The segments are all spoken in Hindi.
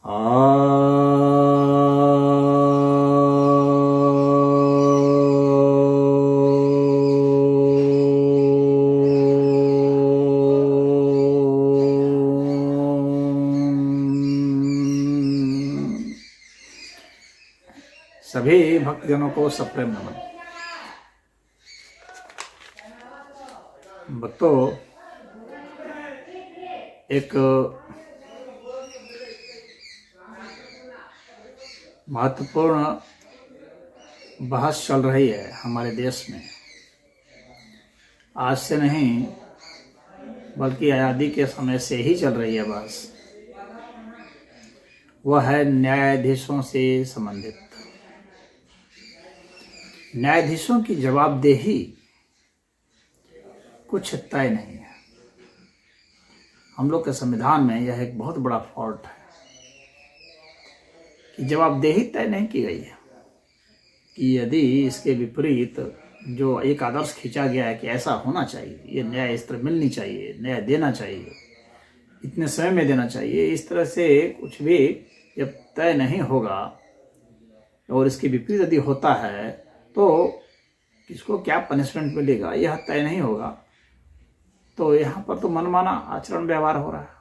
सभी भक्तजनों को सप्रेम नमन। भक्तों, एक महत्वपूर्ण बहस चल रही है हमारे देश में। आज से नहीं बल्कि आज़ादी के समय से ही चल रही है बहस। वह है न्यायाधीशों से संबंधित। न्यायाधीशों की जवाबदेही कुछ तय नहीं है। हम लोग के संविधान में यह एक बहुत बड़ा फॉल्ट है कि जवाबदेही तय नहीं की गई है कि यदि इसके विपरीत जो एक आदर्श खींचा गया है कि ऐसा होना चाहिए, ये न्याय इस तरह मिलनी चाहिए, न्याय देना चाहिए, इतने समय में देना चाहिए, इस तरह से कुछ भी जब तय नहीं होगा और इसके विपरीत यदि होता है तो किसको क्या पनिशमेंट मिलेगा यह तय नहीं होगा, तो यहाँ पर तो मनमाना आचरण व्यवहार हो रहा है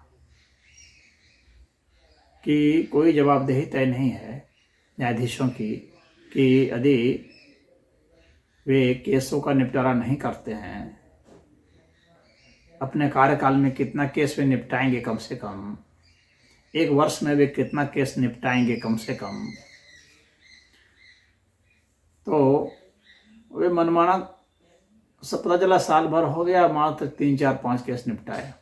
कि कोई जवाबदेही तय नहीं है न्यायाधीशों की कि यदि वे केसों का निपटारा नहीं करते हैं, अपने कार्यकाल में कितना केस वे निपटाएंगे, कम से कम एक वर्ष में वे कितना केस निपटाएंगे कम से कम, तो वे मनमाना सब पता चला साल भर हो गया, मात्र 3, 4, 5 केस निपटाए,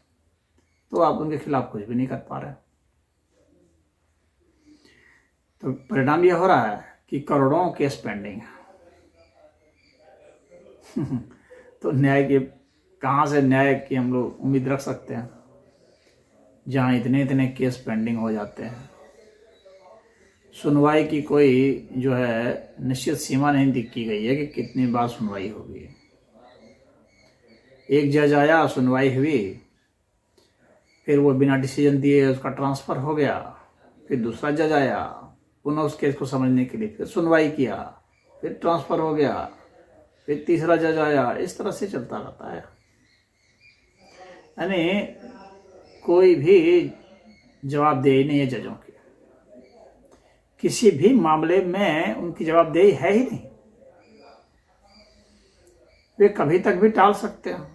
तो आप उनके खिलाफ कुछ भी नहीं कर पा रहे। तो परिणाम यह हो रहा है कि करोड़ों केस पेंडिंग है। तो न्याय के कहाँ से न्याय की हम लोग उम्मीद रख सकते हैं जहाँ इतने इतने केस पेंडिंग हो जाते हैं। सुनवाई की कोई जो है निश्चित सीमा नहीं की गई है कि कितनी बार सुनवाई होगी। एक जज आया, सुनवाई हुई, फिर वो बिना डिसीजन दिए उसका ट्रांसफ़र हो गया, फिर दूसरा जज आया, पुनः उस केस को समझने के लिए फिर सुनवाई किया, फिर ट्रांसफ़र हो गया, फिर तीसरा जज आया। इस तरह से चलता रहता है। यानी कोई भी जवाबदेही नहीं है जजों की। किसी भी मामले में उनकी जवाबदेही है ही नहीं। वे कभी तक भी टाल सकते हैं।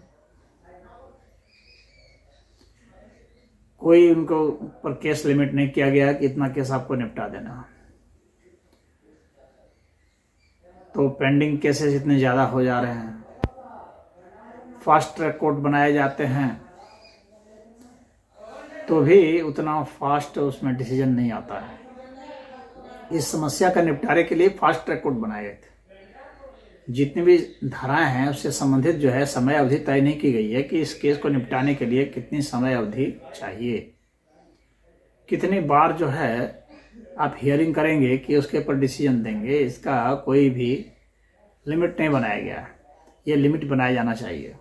कोई उनको ऊपर केस लिमिट नहीं किया गया कि इतना केस आपको निपटा देना। तो पेंडिंग केसेस इतने ज़्यादा हो जा रहे हैं, फास्ट ट्रैक कोर्ट बनाए जाते हैं, तो भी उतना फास्ट उसमें डिसीजन नहीं आता है। इस समस्या का निपटारे के लिए फास्ट ट्रैक कोर्ट बनाए गए थे। जितनी भी धाराएं हैं उससे संबंधित जो है समय अवधि तय नहीं की गई है कि इस केस को निपटाने के लिए कितनी समय अवधि चाहिए, कितनी बार जो है आप हियरिंग करेंगे कि उसके ऊपर डिसीजन देंगे। इसका कोई भी लिमिट नहीं बनाया गया। ये लिमिट बनाया जाना चाहिए।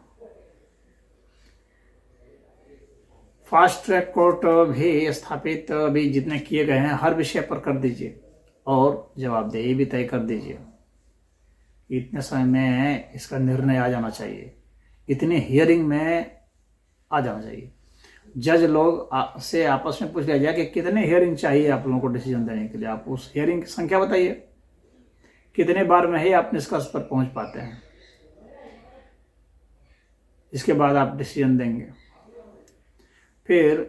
फास्ट ट्रैक कोर्ट भी स्थापित अभी जितने किए गए हैं हर विषय पर कर दीजिए और जवाबदेही भी तय कर दीजिए। इतने समय में इसका निर्णय आ जाना चाहिए, इतने हियरिंग में आ जाना चाहिए। जज लोग से आपस में पूछ लिया जाए कि कितने हियरिंग चाहिए आप लोगों को डिसीजन देने के लिए। आप उस हियरिंग की संख्या बताइए, कितने बार में ही आप निष्कर्ष पर पहुंच पाते हैं, इसके बाद आप डिसीजन देंगे। फिर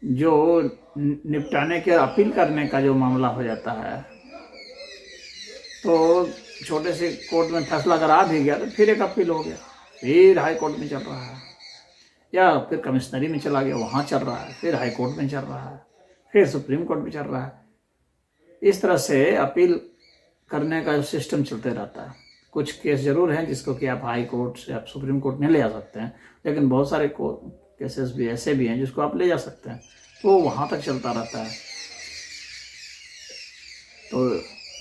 जो निपटाने के अपील करने का जो मामला हो जाता है, तो छोटे से कोर्ट में फैसला अगर आ भी गया तो फिर एक अपील हो गया, फिर हाई कोर्ट में चल रहा है, या फिर कमिश्नरी में चला गया, वहाँ चल रहा है, फिर हाई कोर्ट में चल रहा है, फिर सुप्रीम कोर्ट में चल रहा है। इस तरह से अपील करने का सिस्टम चलते रहता है। कुछ केस जरूर हैं जिसको कि आप हाई कोर्ट से आप सुप्रीम कोर्ट में ले जा सकते हैं, लेकिन बहुत सारे केसेस भी ऐसे भी हैं जिसको आप ले जा सकते हैं, तो वहाँ तक चलता रहता है। तो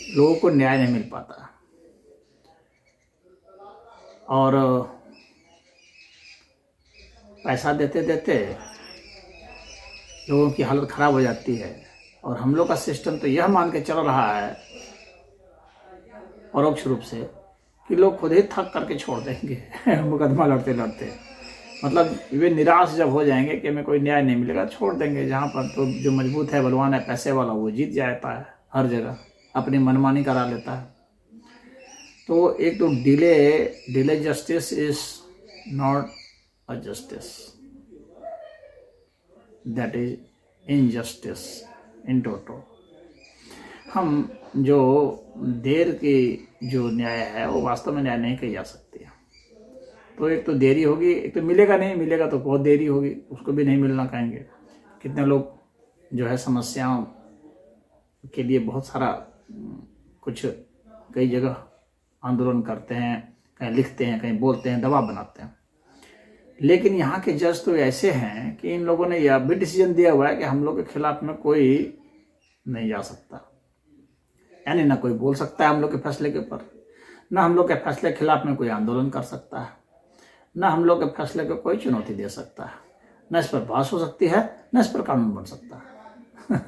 लोगों को न्याय नहीं मिल पाता। और पैसा देते देते लोगों की हालत खराब हो जाती है। और हम लोग का सिस्टम तो यह मान के चल रहा है परोक्ष रूप से कि लोग खुद ही थक करके छोड़ देंगे मुकदमा लड़ते लड़ते। मतलब वे निराश जब हो जाएंगे कि हमें कोई न्याय नहीं मिलेगा, छोड़ देंगे। जहाँ पर तो जो मजबूत है, बलवान है, पैसे वाला, वो जीत जाता है हर जगह, अपनी मनमानी करा लेता है। तो एक तो delay justice is not a justice, that is injustice in total. हम जो देर की जो न्याय है वो वास्तव में न्याय नहीं कही जा सकती है। तो एक तो देरी होगी, एक तो मिलेगा नहीं, मिलेगा तो बहुत देरी होगी, उसको भी नहीं मिलना कहेंगे। कितने लोग जो है समस्याओं के लिए बहुत सारा कुछ कई जगह आंदोलन करते हैं, कहीं लिखते हैं, कहीं बोलते हैं, दबाव बनाते हैं। लेकिन यहाँ के जज तो ऐसे हैं कि इन लोगों ने यह भी डिसीजन दिया हुआ है कि हम लोग के खिलाफ में कोई नहीं जा सकता, यानी ना कोई बोल सकता है हम लोग के फैसले के ऊपर, ना हम लोग के फैसले के खिलाफ में कोई आंदोलन कर सकता है, ना हम लोग के फैसले को कोई चुनौती दे सकता है, ना इस पर बहस हो सकती है, ना इस पर कानून बन सकता है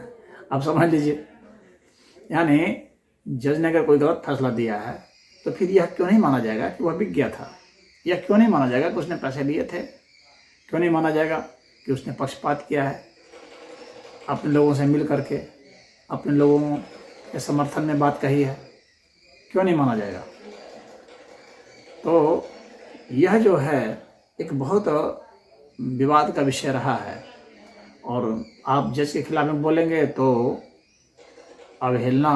आप समझ लीजिए। यानी जज ने अगर कोई गलत फैसला दिया है तो फिर यह क्यों नहीं माना जाएगा कि वह बिक गया था? यह क्यों नहीं माना जाएगा कि उसने पैसे लिए थे? क्यों नहीं माना जाएगा कि उसने पक्षपात किया है, अपने लोगों से मिल करके अपने लोगों के समर्थन में बात कही है? क्यों नहीं माना जाएगा? तो यह जो है एक बहुत विवाद का विषय रहा है। और आप जज के खिलाफ में बोलेंगे तो अवहेलना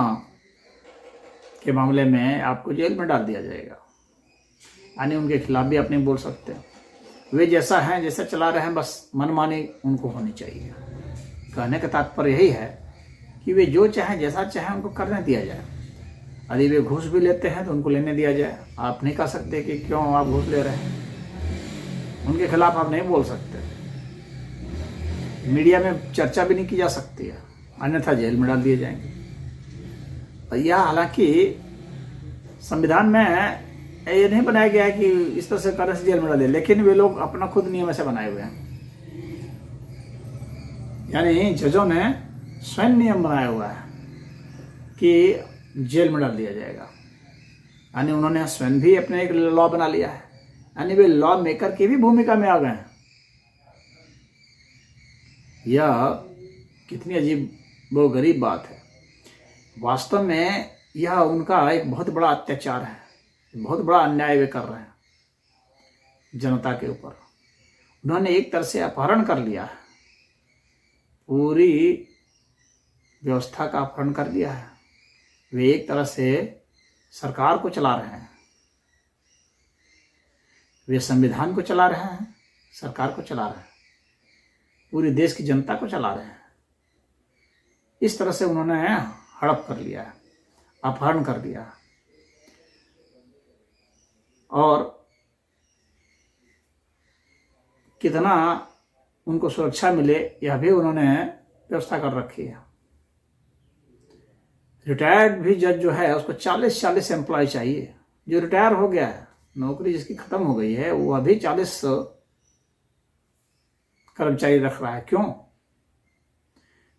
के मामले में आपको जेल में डाल दिया जाएगा, यानी उनके खिलाफ भी आप नहीं बोल सकते। वे जैसा हैं, जैसा चला रहे हैं, बस मनमानी उनको होनी चाहिए। कहने का तात्पर्य यही है कि वे जो चाहें, जैसा चाहें, उनको करने दिया जाए। यदि वे घूस भी लेते हैं तो उनको लेने दिया जाए। आप नहीं कह सकते कि क्यों आप घूस ले रहे हैं, उनके खिलाफ आप नहीं बोल सकते। मीडिया में चर्चा भी नहीं की जा सकती है, अन्यथा जेल में डाल दिए जाएंगे। यह हालांकि संविधान में ये नहीं बनाया गया है कि इस तरह से करने से जेल में डाले, लेकिन वे लोग अपना खुद नियम ऐसे बनाए हुए हैं। यानी जजों ने स्वयं नियम बनाया हुआ है कि जेल में डाल दिया जाएगा। यानी उन्होंने स्वयं भी अपने एक लॉ बना लिया है, यानी वे लॉ मेकर की भी भूमिका में आ गए हैं। यह कितनी अजीब वो गरीब बात है। वास्तव में यह उनका एक बहुत बड़ा अत्याचार है, बहुत बड़ा अन्याय वे कर रहे हैं जनता के ऊपर। उन्होंने एक तरह से अपहरण कर लिया है, पूरी व्यवस्था का अपहरण कर लिया है। वे एक तरह से सरकार को चला रहे हैं, वे संविधान को चला रहे हैं, सरकार को चला रहे हैं, पूरी देश की जनता को चला रहे हैं। इस तरह से उन्होंने हड़प कर लिया है, अपहरण कर दिया। और कितना उनको सुरक्षा मिले यह भी उन्होंने व्यवस्था कर रखी है। रिटायर्ड भी जज जो है उसको 40 एम्प्लॉय चाहिए। जो रिटायर हो गया है, नौकरी जिसकी खत्म हो गई है, वो अभी 40 कर्मचारी रख रहा है। क्यों?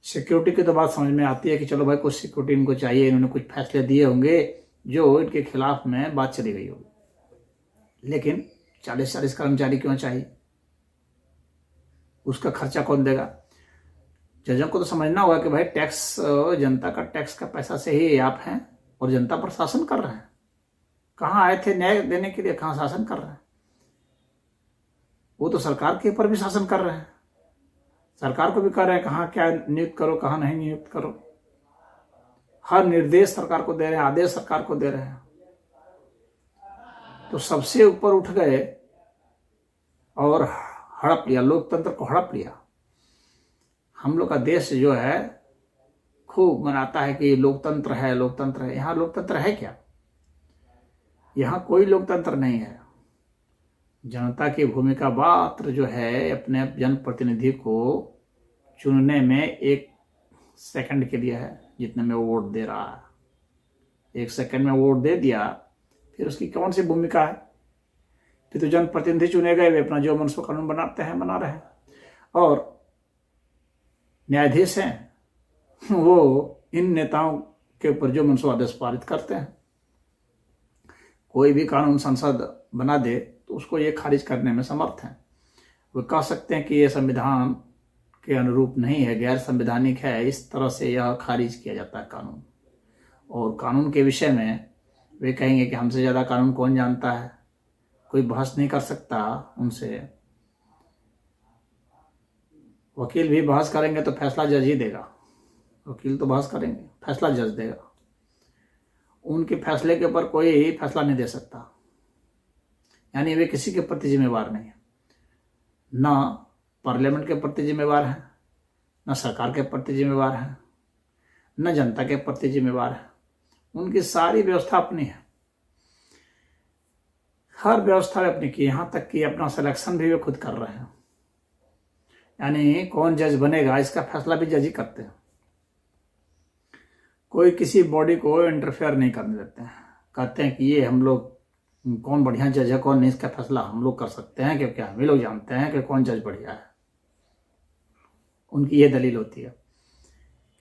सिक्योरिटी की तो बात समझ में आती है कि चलो भाई कुछ सिक्योरिटी इनको चाहिए, इन्होंने कुछ फैसले दिए होंगे जो इनके खिलाफ में बात चली गई होगी। लेकिन 40 कर्मचारी क्यों चाहिए? उसका खर्चा कौन देगा? जजों को तो समझना होगा कि भाई टैक्स, जनता का टैक्स का पैसा से ही आप हैं और जनता पर शासन कर रहे हैं। कहाँ आए थे न्याय देने के लिए? कहाँ शासन कर रहे हैं? वो तो सरकार के ऊपर भी शासन कर रहे हैं, सरकार को भी कह रहे हैं कहाँ क्या नियुक्त करो, कहाँ नहीं नियुक्त करो। हर निर्देश सरकार को दे रहे हैं, आदेश सरकार को दे रहे हैं। तो सबसे ऊपर उठ गए और हड़प लिया, लोकतंत्र को हड़प लिया। हम लोग का देश जो है खूब मनाता है कि लोकतंत्र है, लोकतंत्र है। यहाँ लोकतंत्र है क्या? यहाँ कोई लोकतंत्र नहीं है। जनता की भूमिका मात्र जो है अपने जनप्रतिनिधि को चुनने में 1 सेकंड के लिए है, जितने में वो वोट दे रहा है। 1 सेकंड में वोट दे दिया, फिर उसकी कौन सी भूमिका है? फिर तो जनप्रतिनिधि चुने गए, वे अपना जो मन से कानून बनाते हैं, बना रहे हैं। और न्यायाधीश हैं वो इन नेताओं के ऊपर जो मनसूबादेश पारित करते हैं। कोई भी कानून संसद बना दे तो उसको ये खारिज करने में समर्थ हैं। वो कह सकते हैं कि ये संविधान के अनुरूप नहीं है, गैर संवैधानिक है, इस तरह से यह खारिज किया जाता है कानून। और कानून के विषय में वे कहेंगे कि हमसे ज़्यादा कानून कौन जानता है, कोई बहस नहीं कर सकता उनसे। वकील भी बहस करेंगे तो फैसला जज ही देगा। वकील तो बहस करेंगे, फैसला जज देगा। उनके फैसले के ऊपर कोई फैसला नहीं दे सकता। यानी वे किसी के प्रति जिम्मेवार नहीं है, ना पार्लियामेंट के प्रति जिम्मेवार है, न सरकार के प्रति जिम्मेवार है, न जनता के प्रति जिम्मेवार है। उनकी सारी व्यवस्था अपनी है, हर व्यवस्था वे अपनी की, यहाँ तक कि अपना सिलेक्शन भी वे खुद कर रहे हैं। यानी कौन जज बनेगा इसका फैसला भी जज ही करते हैं। कोई किसी बॉडी को इंटरफेयर नहीं करने देते हैं। कहते हैं कि ये हम लोग कौन बढ़िया जज है कौन नहीं, इसका फैसला हम लोग कर सकते हैं क्योंकि हम ही लोग जानते हैं कि कौन जज बढ़िया है। उनकी ये दलील होती है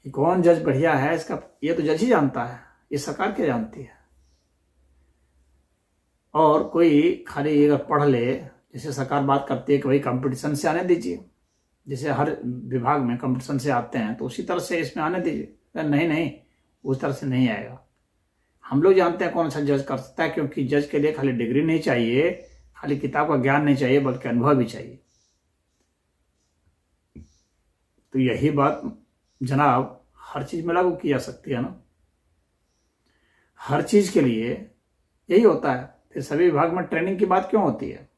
कि कौन जज बढ़िया है इसका ये तो जज ही जानता है, ये सरकार क्या जानती है। और कोई खाली अगर पढ़ ले, जैसे सरकार बात करती है कि भाई कंपटीशन से आने दीजिए, जैसे हर विभाग में कंपटीशन से आते हैं तो उसी तरह से इसमें आने दीजिए। नहीं, उस तरह से नहीं आएगा। हम लोग जानते हैं कौन सा जज कर सकता है, क्योंकि जज के लिए खाली डिग्री नहीं चाहिए, खाली किताब का ज्ञान नहीं चाहिए, बल्कि अनुभव भी चाहिए। तो यही बात जनाब हर चीज में लागू की जा सकती है ना। हर चीज के लिए यही होता है। फिर सभी विभाग में ट्रेनिंग की बात क्यों होती है?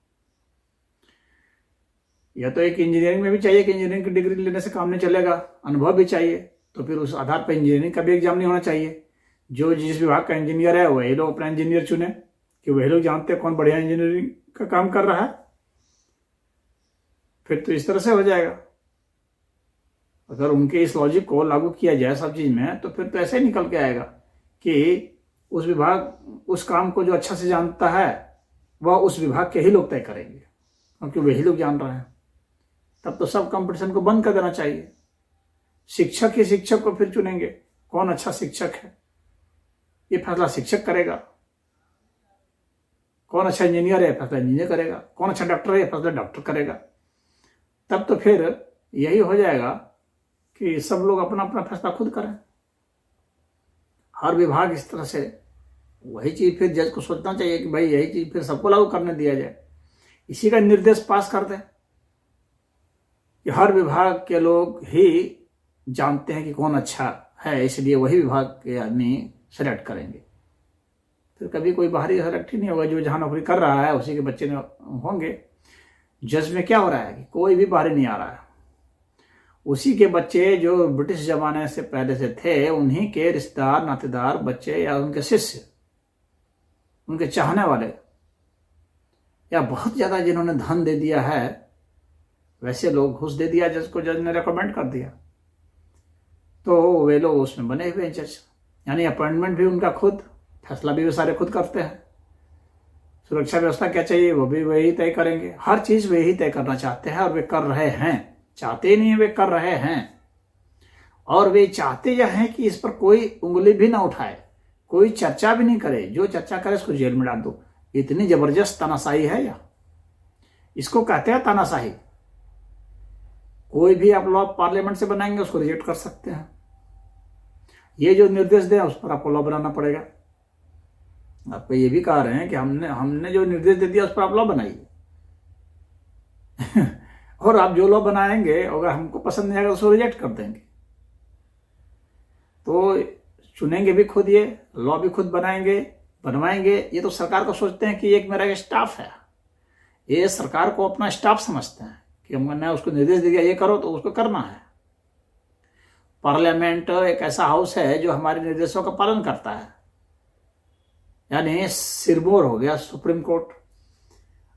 या तो एक इंजीनियरिंग में भी चाहिए कि इंजीनियरिंग की डिग्री लेने से काम नहीं चलेगा, अनुभव भी चाहिए, तो फिर उस आधार पर इंजीनियरिंग का भी एग्जाम नहीं होना चाहिए। जो जिस विभाग का इंजीनियर है वही लोग अपना इंजीनियर चुने, कि वही लोग जानते हैं कौन बढ़िया इंजीनियरिंग का काम कर रहा है। फिर तो इस तरह से हो जाएगा। अगर उनके इस लॉजिक को लागू किया जाए सब चीज में, तो फिर तो ऐसे ही निकल के आएगा कि उस विभाग उस काम को जो अच्छा से जानता है वह उस विभाग के ही लोग तय करेंगे, क्योंकि वही लोग जान रहे हैं। तब तो सब कंपटीशन को बंद कर देना चाहिए। शिक्षक ही शिक्षक को फिर चुनेंगे, कौन अच्छा शिक्षक है ये फैसला शिक्षक करेगा। कौन अच्छा इंजीनियर है फैसला इंजीनियर करेगा। कौन अच्छा डॉक्टर है फैसला डॉक्टर करेगा। तब तो फिर यही हो जाएगा कि सब लोग अपना अपना फैसला खुद करें। हर विभाग इस तरह से, वही चीज फिर जज को सोचना चाहिए कि भाई यही चीज फिर सबको लागू करने दिया जाए। इसी का निर्देश पास कर दें कि हर विभाग के लोग ही जानते हैं कि कौन अच्छा है, इसलिए वही विभाग के आदमी सेलेक्ट करेंगे। फिर कभी कोई बाहरी सेलेक्ट ही नहीं होगा। जो जहां नौकरी कर रहा है उसी के बच्चे होंगे। जज में क्या हो रहा है कि कोई भी बाहरी नहीं आ रहा है। उसी के बच्चे जो ब्रिटिश जमाने से पहले से थे, उन्हीं के रिश्तेदार नातेदार बच्चे या उनके शिष्य, उनके चाहने वाले, या बहुत ज्यादा जिन्होंने धन दे दिया है, वैसे लोग घूस दे दिया जज को, जज ने रिकमेंड कर दिया, तो वे लोग उसमें बने हुए हैं जज। यानी अपॉइंटमेंट भी उनका खुद, फैसला भी वे सारे खुद करते हैं। सुरक्षा व्यवस्था क्या चाहिए वो भी वही तय करेंगे। हर चीज वे ही तय करना चाहते हैं और वे कर रहे हैं। चाहते ही नहीं है, वे कर रहे हैं। और वे चाहते यह हैं कि इस पर कोई उंगली भी ना उठाए, कोई चर्चा भी नहीं करे। जो चर्चा करे उसको जेल में डाल दो। इतनी जबरदस्त तानाशाही है या इसको कहते हैं तानाशाही। कोई भी आप लॉ पार्लियामेंट से बनाएंगे उसको रिजेक्ट कर सकते हैं। ये जो निर्देश दें उस पर आपको लॉ बनाना पड़ेगा। आपको ये भी कह रहे हैं कि हमने जो निर्देश दे दिया उस पर आप लॉ बनाइए। और आप जो लॉ बनाएंगे अगर हमको पसंद नहीं आएगा उसको रिजेक्ट कर देंगे। तो चुनेंगे भी खुद, ये लॉ भी खुद बनवाएंगे। ये तो सरकार को सोचते हैं कि एक मेरा स्टाफ है, ये सरकार को अपना स्टाफ समझते हैं कि हमने उसको निर्देश दे दिया ये करो तो उसको करना है। पार्लियामेंट एक ऐसा हाउस है जो हमारे निर्देशों का पालन करता है। यानी सिरमौर हो गया सुप्रीम कोर्ट,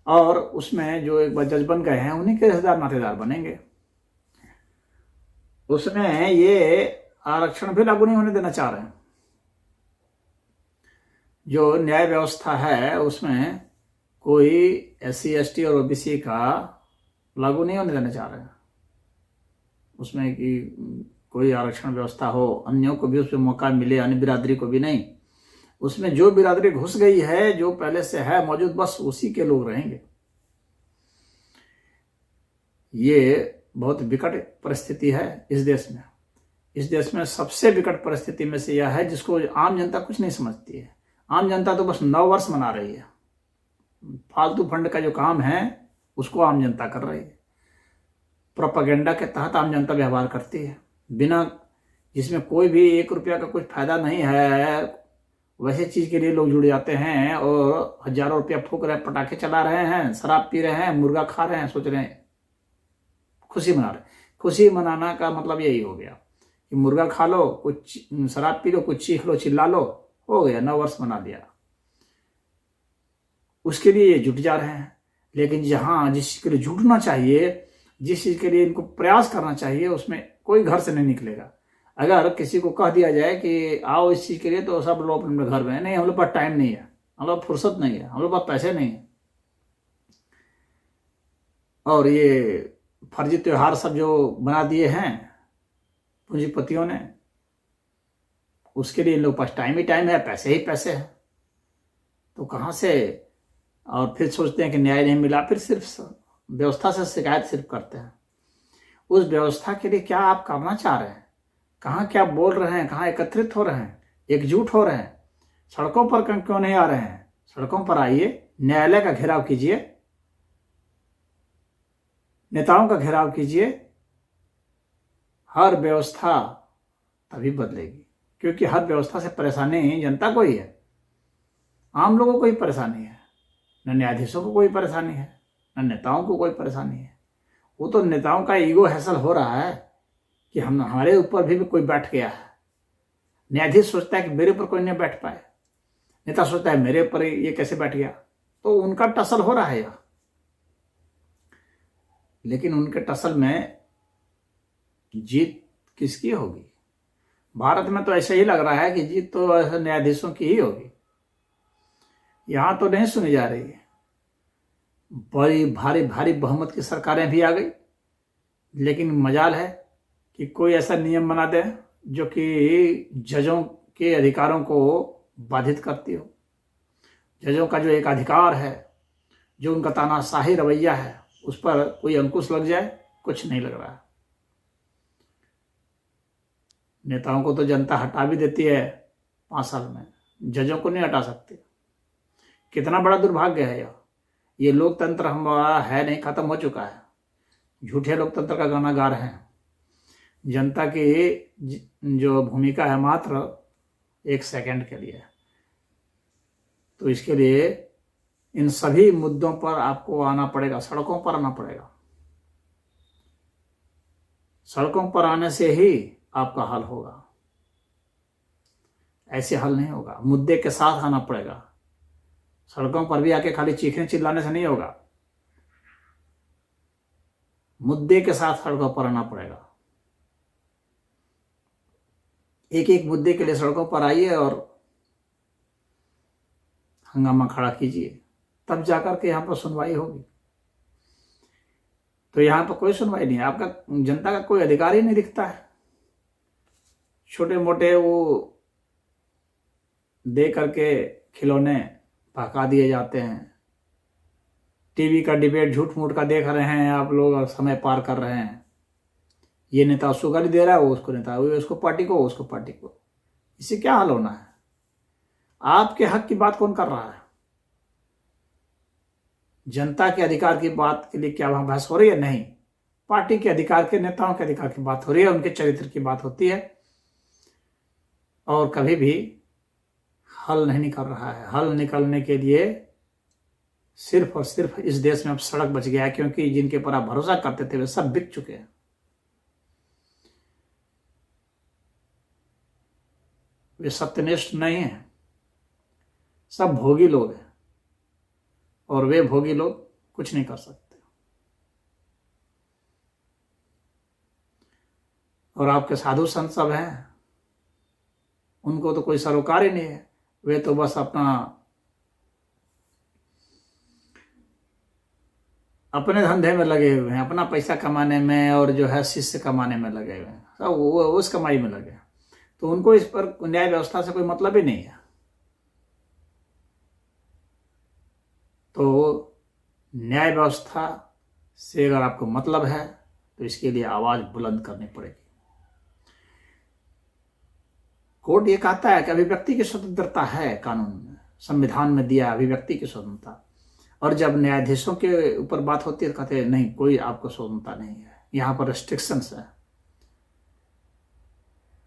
और उसमें जो एक बार जज बन गए हैं उन्हीं के रिश्तेदार नातेदार बनेंगे। उसमें ये आरक्षण भी लागू नहीं होने देना चाह रहे हैं। जो न्याय व्यवस्था है उसमें कोई SC ST और OBC का लागू नहीं होने देना चाह रहे हैं। उसमें कि कोई आरक्षण व्यवस्था हो, अन्यों को भी उसमें मौका मिले, अन्य बिरादरी को भी नहीं। उसमें जो बिरादरी घुस गई है, जो पहले से है मौजूद, बस उसी के लोग रहेंगे। ये बहुत विकट परिस्थिति है इस देश में। इस देश में सबसे विकट परिस्थिति में से यह है जिसको आम जनता कुछ नहीं समझती है। आम जनता तो बस 9 वर्ष मना रही है। फालतू फंड का जो काम है उसको आम जनता कर रही है। प्रोपेगेंडा के तहत आम जनता व्यवहार करती है, बिना जिसमें कोई भी 1 रुपया का कुछ फायदा नहीं है, वैसे चीज के लिए लोग जुड़ जाते हैं और हजारों रुपया फूक रहे हैं, पटाखे चला रहे हैं, शराब पी रहे हैं, मुर्गा खा रहे हैं, सोच रहे हैं खुशी मना रहे। खुशी मनाना का मतलब यही हो गया कि मुर्गा खा लो, कुछ शराब पी लो, कुछ चीख लो, चिल्ला लो, हो गया, 9 वर्ष मना लिया। उसके लिए ये जुट जा रहे हैं। लेकिन जहां जिस चीज के लिए जुटना चाहिए, जिस चीज के लिए इनको प्रयास करना चाहिए, उसमें कोई घर से नहीं निकलेगा। अगर किसी को कह दिया जाए कि आओ इस चीज के लिए, तो सब लोग अपने घर में, नहीं हम लोग पास टाइम नहीं है, हम लोग फुर्सत नहीं है, हम लोग पास पैसे नहीं है। और ये फर्जी त्योहार सब जो बना दिए हैं पूंजीपतियों ने, उसके लिए इन लोग पास टाइम ही टाइम है, पैसे ही पैसे है, तो कहां से। और फिर सोचते हैं कि न्याय नहीं मिला, फिर सिर्फ व्यवस्था से शिकायत सिर्फ करते हैं। उस व्यवस्था के लिए क्या आप करना चाह रहे हैं, कहाँ क्या बोल रहे हैं, कहाँ एकत्रित हो रहे हैं, एकजुट हो रहे हैं, सड़कों पर क्यों नहीं आ रहे हैं? सड़कों पर आइए, न्यायालय का घेराव कीजिए, नेताओं का घेराव कीजिए। हर व्यवस्था तभी बदलेगी, क्योंकि हर व्यवस्था से परेशानी जनता को ही है, आम लोगों को ही परेशानी है। न न्यायाधीशों को कोई परेशानी है, न नेताओं को कोई परेशानी है। वो तो नेताओं का ईगो हैसल हो रहा है कि हमारे ऊपर भी कोई बैठ गया है। न्यायाधीश सोचता है कि मेरे ऊपर कोई नहीं बैठ पाए, नेता सोचता है मेरे ऊपर ये कैसे बैठ गया, तो उनका टसल हो रहा है यह। लेकिन उनके टसल में जीत किसकी होगी? भारत में तो ऐसा ही लग रहा है कि जीत तो ऐसे न्यायाधीशों की ही होगी। यहां तो नहीं सुनी जा रही है। बड़ी भारी भारी बहुमत की सरकारें भी आ गई, लेकिन मजाल है कि कोई ऐसा नियम बना दे जो कि जजों के अधिकारों को बाधित करती हो। जजों का जो एक अधिकार है, जो उनका तानाशाही रवैया है, उस पर कोई अंकुश लग जाए, कुछ नहीं लग रहा है। नेताओं को तो जनता हटा भी देती है 5 साल में, जजों को नहीं हटा सकती। कितना बड़ा दुर्भाग्य है यह। ये लोकतंत्र हमारा है नहीं, खत्म हो चुका है। झूठे लोकतंत्र का गाना गा रहे हैं। जनता की जो भूमिका है मात्र 1 सेकंड के लिए। तो इसके लिए इन सभी मुद्दों पर आपको आना पड़ेगा, सड़कों पर आना पड़ेगा। सड़कों पर आने से ही आपका हल होगा, ऐसे हल नहीं होगा। मुद्दे के साथ आना पड़ेगा। सड़कों पर भी आके खाली चीखने चिल्लाने से नहीं होगा, मुद्दे के साथ सड़कों पर आना पड़ेगा। एक एक मुद्दे के लिए सड़कों पर आइए और हंगामा खड़ा कीजिए, तब जाकर के यहां पर सुनवाई होगी। तो यहां पर कोई सुनवाई नहीं है, आपका जनता का कोई अधिकार ही नहीं दिखता है। छोटे मोटे वो दे करके खिलौने भगा दिए जाते हैं। टीवी का डिबेट झूठ मूठ का देख रहे हैं आप लोग और समय पार कर रहे हैं। ये नेता उसको गाली दे रहा है, वो उसको नेता, वो उसको पार्टी को, उसको पार्टी को। इससे क्या हल होना है? आपके हक की बात कौन कर रहा है? जनता के अधिकार की बात के लिए क्या वहां बहस हो रही है? नहीं, पार्टी के अधिकार के, नेताओं के अधिकार की बात हो रही है, उनके चरित्र की बात होती है। और कभी भी हल नहीं निकल रहा है। हल निकलने के लिए सिर्फ और सिर्फ इस देश में अब सड़क बच गया है, क्योंकि जिनके ऊपर आप भरोसा करते थे वे सब बिक चुके हैं। वे सत्यनिष्ठ नहीं है, सब भोगी लोग हैं, और वे भोगी लोग कुछ नहीं कर सकते। और आपके साधु संत सब हैं, उनको तो कोई सरोकार ही नहीं है। वे तो बस अपना अपने धंधे में लगे हुए हैं, अपना पैसा कमाने में और जो है शिष्य कमाने में लगे हुए हैं, सब वो उस कमाई में लगे, तो उनको इस पर न्याय व्यवस्था से कोई मतलब ही नहीं है। तो न्याय व्यवस्था से अगर आपको मतलब है तो इसके लिए आवाज बुलंद करनी पड़ेगी। कोर्ट ये कहता है कि अभिव्यक्ति की स्वतंत्रता है, कानून में, संविधान में दिया अभिव्यक्ति की स्वतंत्रता, और जब न्यायाधीशों के ऊपर बात होती है तो कहते हैं नहीं, कोई आपको स्वतंत्रता नहीं है, यहाँ पर रेस्ट्रिक्शंस है,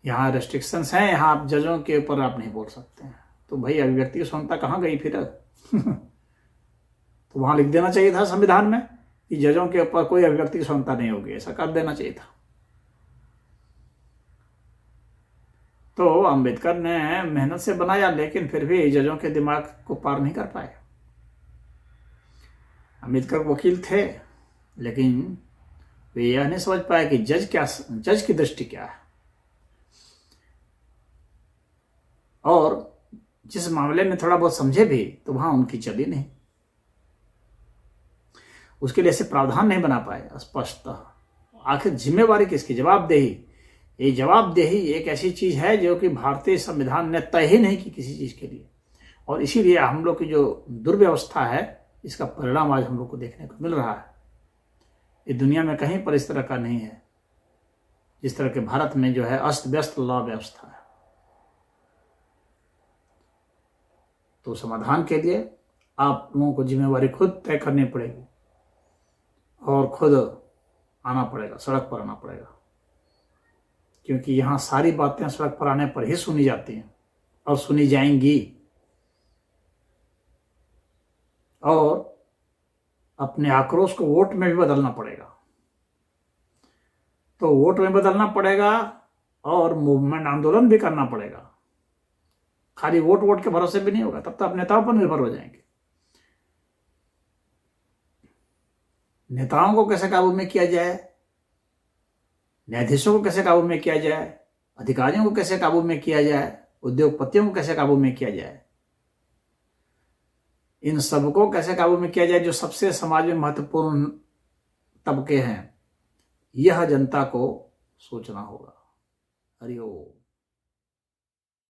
यहाँ रेस्ट्रिक्शंस हैं, यहाँ आप जजों के ऊपर आप नहीं बोल सकते हैं। तो भाई अभिव्यक्ति की स्वतंत्रता कहाँ गई फिर? तो वहां लिख देना चाहिए था संविधान में कि जजों के ऊपर कोई अभिव्यक्ति की स्वतंत्रता नहीं होगी, ऐसा कर देना चाहिए था। तो अंबेडकर ने मेहनत से बनाया, लेकिन फिर भी जजों के दिमाग को पार नहीं कर पाए। अंबेडकर वकील थे, लेकिन वे यह नहीं समझ पाए कि जज की दृष्टि क्या है, और जिस मामले में थोड़ा बहुत समझे भी तो वहां उनकी चली नहीं, उसके लिए ऐसे प्रावधान नहीं बना पाए स्पष्टतः। आखिर जिम्मेवारी किसकी? जवाबदेही। ये जवाबदेही एक ऐसी चीज है जो कि भारतीय संविधान ने तय ही नहीं की किसी चीज के लिए, और इसीलिए हम लोग की जो दुर्व्यवस्था है इसका परिणाम आज हम लोग को देखने को मिल रहा है। ये दुनिया में कहीं पर इस तरह का नहीं है जिस तरह के भारत में जो है अस्त व्यस्त लॉ व्यवस्था है। तो समाधान के लिए आप लोगों को जिम्मेवारी खुद तय करनी पड़ेगी और खुद आना पड़ेगा, सड़क पर आना पड़ेगा, क्योंकि यहां सारी बातें सड़क पर आने पर ही सुनी जाती हैं और सुनी जाएंगी। और अपने आक्रोश को वोट में भी बदलना पड़ेगा। तो वोट में बदलना पड़ेगा और मूवमेंट, आंदोलन भी करना पड़ेगा। खाली वोट के भरोसे भी नहीं होगा, तब तो आप नेताओं पर निर्भर हो जाएंगे। नेताओं को कैसे काबू में किया जाए, न्यायाधीशों को कैसे काबू में किया जाए, अधिकारियों को कैसे काबू में किया जाए, उद्योगपतियों को कैसे काबू में किया जाए, इन सबको कैसे काबू में किया जाए, जो सबसे समाज में महत्वपूर्ण तबके हैं, यह जनता को सोचना होगा। हरि ओम।